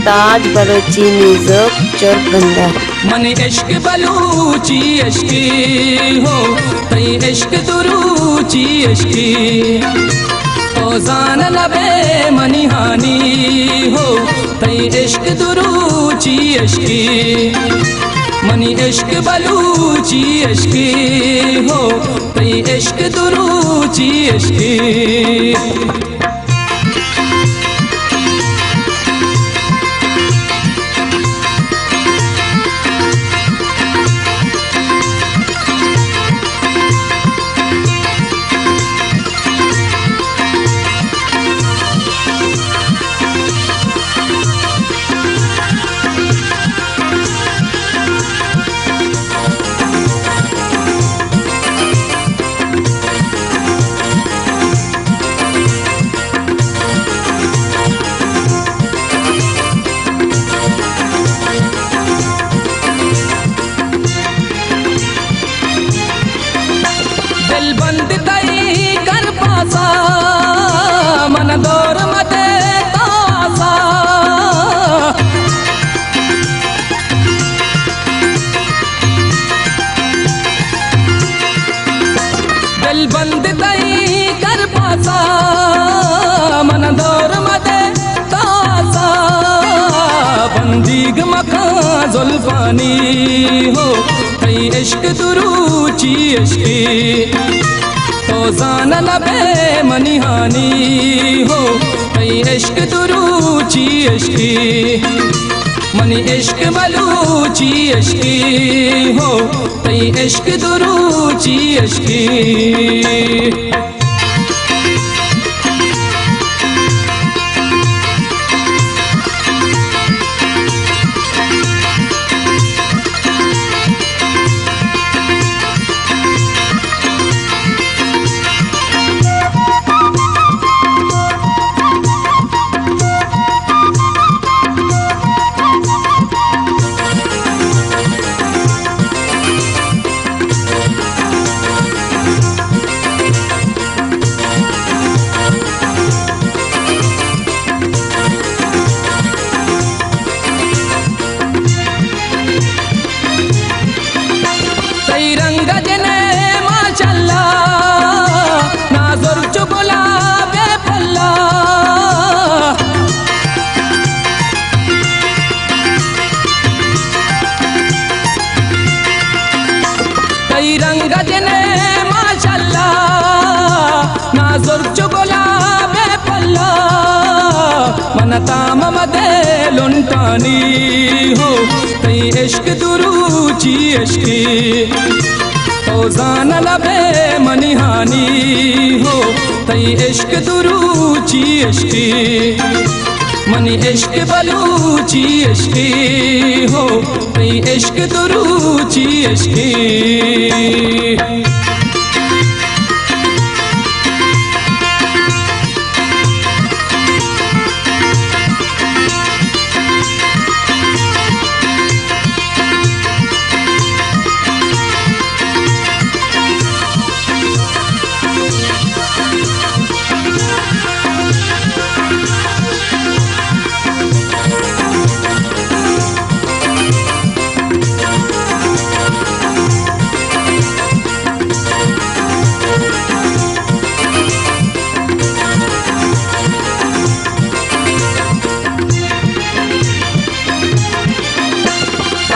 ताज Balochi music चोरबंदर। मन इश्क बलूची इश्की हो तई इश्क दुरूची इश्की तो जान लबे मनिहानी हो तई इश्क दुरूची इश्की मनी इश्क बलूची इश्की हो तई इश्क दुरूची इश्की। बंद कई कर पासा मन दौर मते तासा दिल बंद कई कर पासा मन दौर मते तासा बंदीग मखा जुल्फानी हो तई इश्क दुरूची इश्की तो जान लबे मनिहानी हो तई इश्क दुरूची इश्की मनी इश्क बलूची इश्की हो तई इश्क दुरूची इश्की। रंग जने माशाल्लाह नाजुर चुगला बेपल्ला कई रंग जने माशाल्लाह नाजुर चुगला बेपल्ला मन ताम मदे लुंटानी हो तई इश्क दुरूची इश्की तो जान लबे मनिहानी हो तई इश्क दुरूची इश्की मनी इश्क बलूची इश्की हो तई इश्क दुरूची इश्की।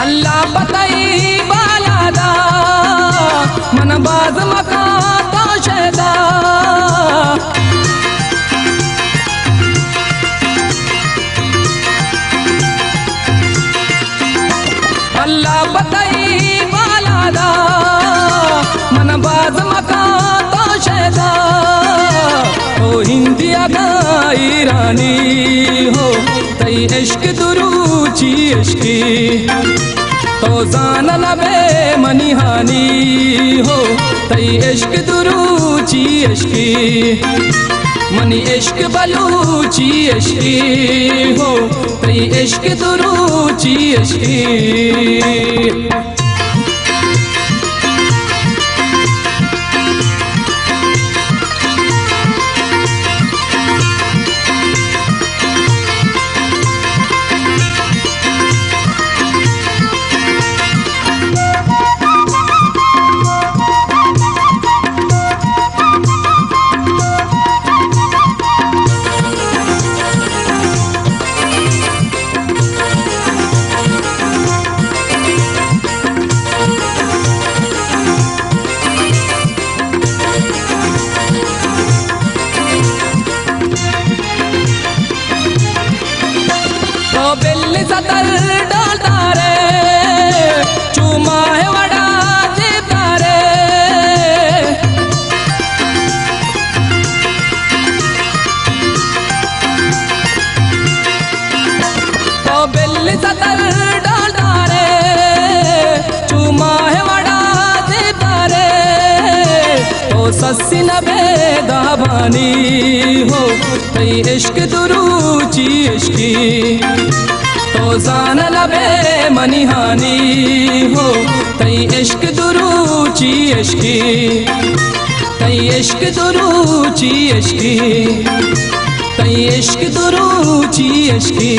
अल्लाह बताई बालादा मन बाज मका तो शैदा अल्लाह बताई बालादा मन बाज मका तो शैदा ओ हिंदिया गाई रानी हो तई इश्क दुरूची इश्की तो जान लबे मनिहानी हो तई इश्क दुरूची इश्की मनी इश्क बलूची इश्की हो तई इश्क दुरूची इश्की। सीना बेदाबानी हो तई इश्क दुरूची इश्की तो जान लबे मनिहानी हो तई इश्क दुरूची इश्की तई इश्क दुरूची इश्की तई इश्क दुरूची इश्की